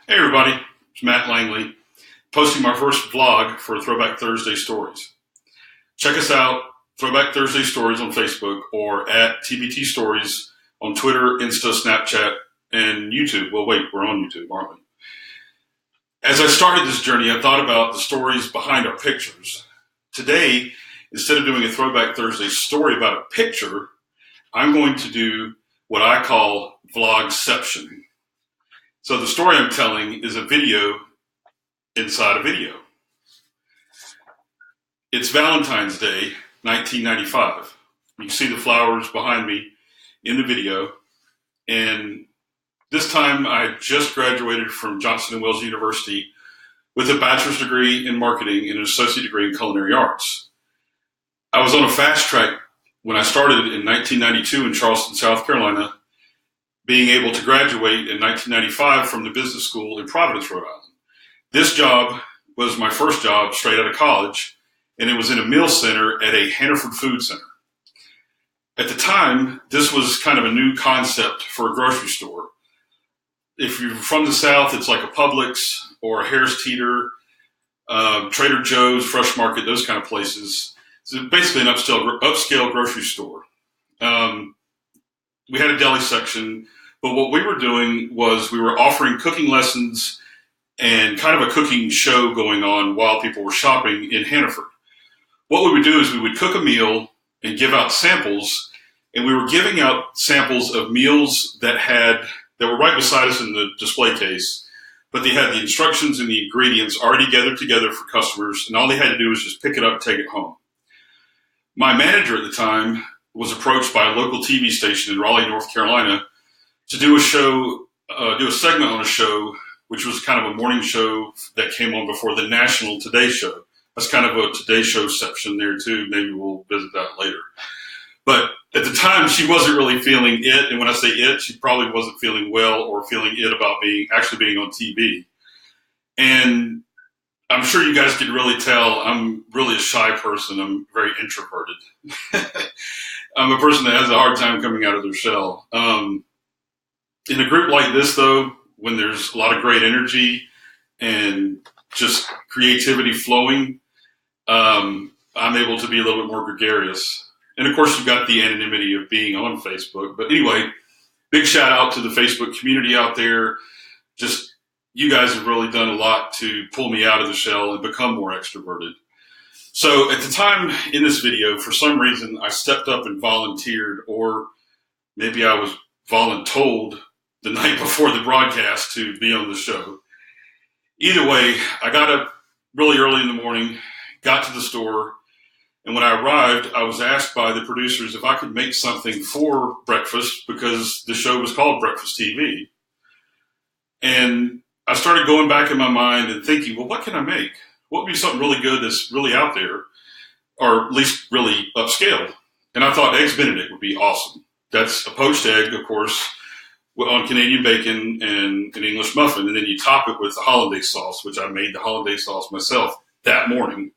Hey everybody, it's Matt Langley, posting my first vlog for Throwback Thursday Stories. Check us out, Throwback Thursday Stories on Facebook or at TBT Stories on Twitter, Insta, Snapchat, and YouTube. Well, wait, we're on YouTube, aren't we? As I started this journey, I thought about the stories behind our pictures. Today, instead of doing a Throwback Thursday story about a picture, I'm going to do what I call vlogception. So the story I'm telling is a video inside a video. It's Valentine's Day, 1995. You can see the flowers behind me in the video. And this time I just graduated from Johnson & Wales University with a bachelor's degree in marketing and an associate degree in culinary arts. I was on a fast track when I started in 1992 in Charleston, South Carolina, being able to graduate in 1995 from the business school in Providence, Rhode Island. This job was my first job straight out of college, and it was in a meal center at a Hannaford food center. At the time, this was kind of a new concept for a grocery store. If you're from the South, it's like a Publix or a Harris Teeter, Trader Joe's, Fresh Market, those kind of places. So basically an upscale grocery store. We had a deli section, but what we were doing was we were offering cooking lessons and kind of a cooking show going on while people were shopping in Hannaford. What we would do is we would cook a meal and give out samples, and we were giving out samples of meals that were right beside us in the display case, but they had the instructions and the ingredients already gathered together for customers, and all they had to do was just pick it up and take it home. My manager at the time was approached by a local TV station in Raleigh, North Carolina, to do a segment on a show, which was kind of a morning show that came on before the national Today Show. That's kind of a Today Show-ception there too. Maybe we'll visit that later. But at the time, she wasn't really feeling it. And when I say it, she probably wasn't feeling well or feeling it about actually being on TV. And I'm sure you guys can really tell I'm really a shy person. I'm very introverted. I'm a person that has a hard time coming out of their shell. In a group like this, though, when there's a lot of great energy and just creativity flowing, I'm able to be a little bit more gregarious. And of course, you've got the anonymity of being on Facebook. But anyway, big shout out to the Facebook community out there. Just, you guys have really done a lot to pull me out of the shell and become more extroverted. So at the time in this video, for some reason, I stepped up and volunteered, or maybe I was voluntold the night before the broadcast to be on the show. Either way, I got up really early in the morning, got to the store, and when I arrived, I was asked by the producers if I could make something for breakfast because the show was called Breakfast TV. And I started going back in my mind and thinking, well, what can I make? What would be something really good that's really out there, or at least really upscale? And I thought Eggs Benedict would be awesome. That's a poached egg, of course, on Canadian bacon and an English muffin. And then you top it with the hollandaise sauce, which I made the hollandaise sauce myself that morning.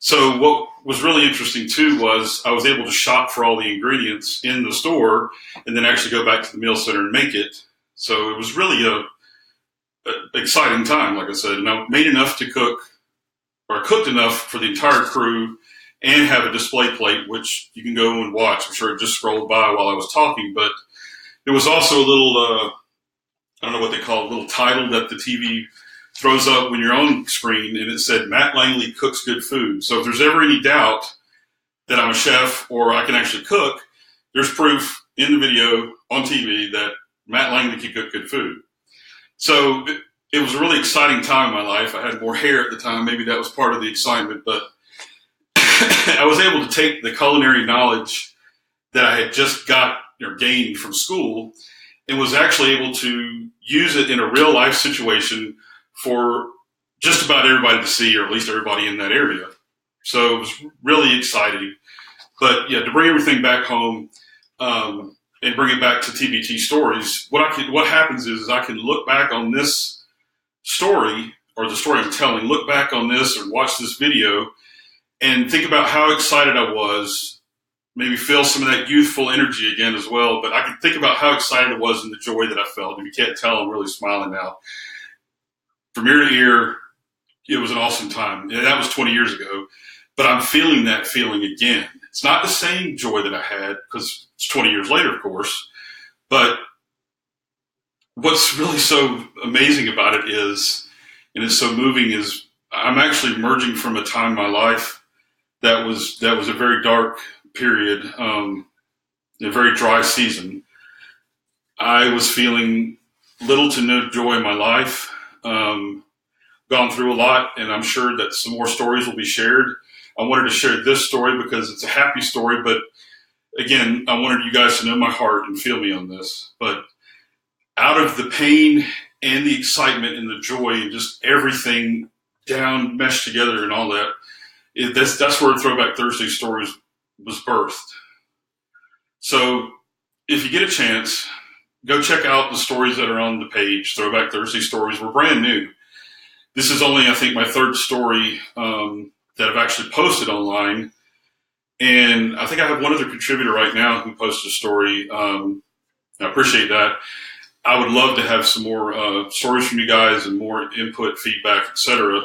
So what was really interesting, too, was I was able to shop for all the ingredients in the store and then actually go back to the meal center and make it. So it was really a exciting time, like I said. And I made enough to cook, or cooked enough for the entire crew and have a display plate, which you can go and watch. I'm sure it just scrolled by while I was talking. But there was also a little, I don't know what they call it, a little title that the TV throws up when you're on screen, and it said, Matt Langley cooks good food. So if there's ever any doubt that I'm a chef or I can actually cook, there's proof in the video on TV that Matt Langley can cook good food. So it was a really exciting time in my life. I had more hair at the time. Maybe that was part of the excitement, but I was able to take the culinary knowledge that I had just got or gained from school and was actually able to use it in a real life situation for just about everybody to see, or at least everybody in that area. So it was really exciting. But yeah, to bring everything back home and bring it back to TBT Stories, what happens is I can look back on this story, or the story I'm telling, look back on this or watch this video and think about how excited I was, maybe feel some of that youthful energy again as well. But I can think about how excited I was and the joy that I felt. If you can't tell, I'm really smiling now. from ear to ear, it was an awesome time. And that was 20 years ago, but I'm feeling that feeling again. It's not the same joy that I had because it's 20 years later, of course, but what's really so amazing about it is, and it's so moving, is I'm actually emerging from a time in my life that was a very dark period, a very dry season. I was feeling little to no joy in my life, gone through a lot, and I'm sure that some more stories will be shared. I wanted to share this story because it's a happy story, but again, I wanted you guys to know my heart and feel me on this. But out of the pain and the excitement and the joy and just everything down meshed together and all that, that's where Throwback Thursday Stories was birthed. So if you get a chance, go check out the stories that are on the page, Throwback Thursday Stories. We're brand new. This is only, I think, my third story that I've actually posted online. And I think I have one other contributor right now who posted a story. I appreciate that. I would love to have some more stories from you guys and more input, feedback, etc.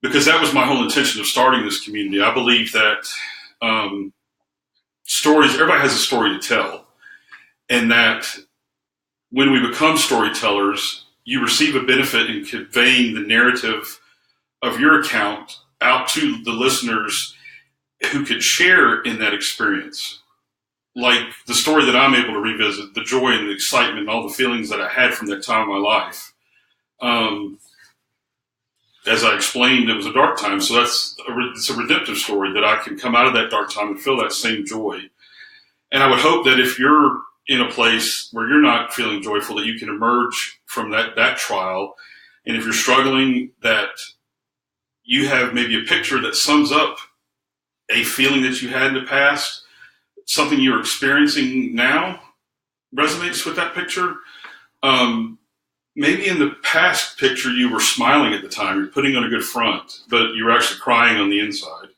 Because that was my whole intention of starting this community. I believe that stories, everybody has a story to tell. And that when we become storytellers, you receive a benefit in conveying the narrative of your account out to the listeners who could share in that experience. Like the story that I'm able to revisit, the joy and the excitement and all the feelings that I had from that time in my life. As I explained, it was a dark time, so it's a redemptive story that I can come out of that dark time and feel that same joy. And I would hope that if you're in a place where you're not feeling joyful, that you can emerge from that trial. And if you're struggling, that you have maybe a picture that sums up a feeling that you had in the past, something you're experiencing now resonates with that picture. Maybe in the past picture you were smiling at the time, you're putting on a good front, but you're actually crying on the inside.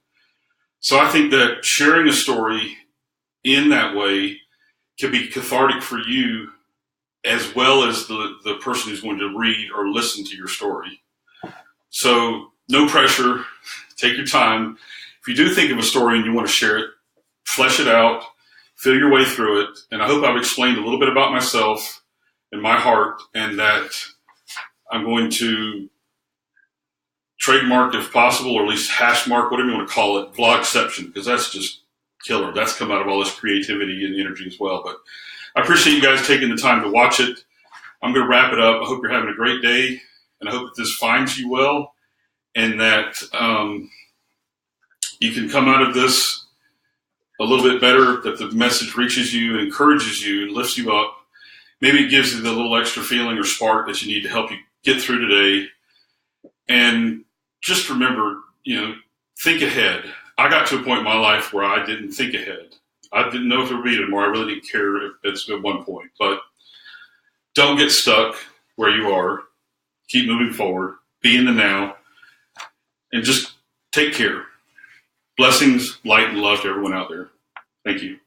So I think that sharing a story in that way can be cathartic for you as well as the person who's going to read or listen to your story. So no pressure, take your time. If you do think of a story and you want to share it, flesh it out, feel your way through it. And I hope I've explained a little bit about myself and my heart, and that I'm going to trademark, if possible, or at least hash mark, whatever you want to call it, vlogception, because that's just killer. That's come out of all this creativity and energy as well. But I appreciate you guys taking the time to watch it. I'm going to wrap it up. I hope you're having a great day, and I hope that this finds you well, and that you can come out of this a little bit better, that the message reaches you and encourages you and lifts you up. Maybe it gives you the little extra feeling or spark that you need to help you get through today. And just remember, think ahead. I got to a point in my life where I didn't think ahead. I didn't know if it would be tomorrow. I really didn't care at one point. But don't get stuck where you are. Keep moving forward. Be in the now. And just take care. Blessings, light, and love to everyone out there. Thank you.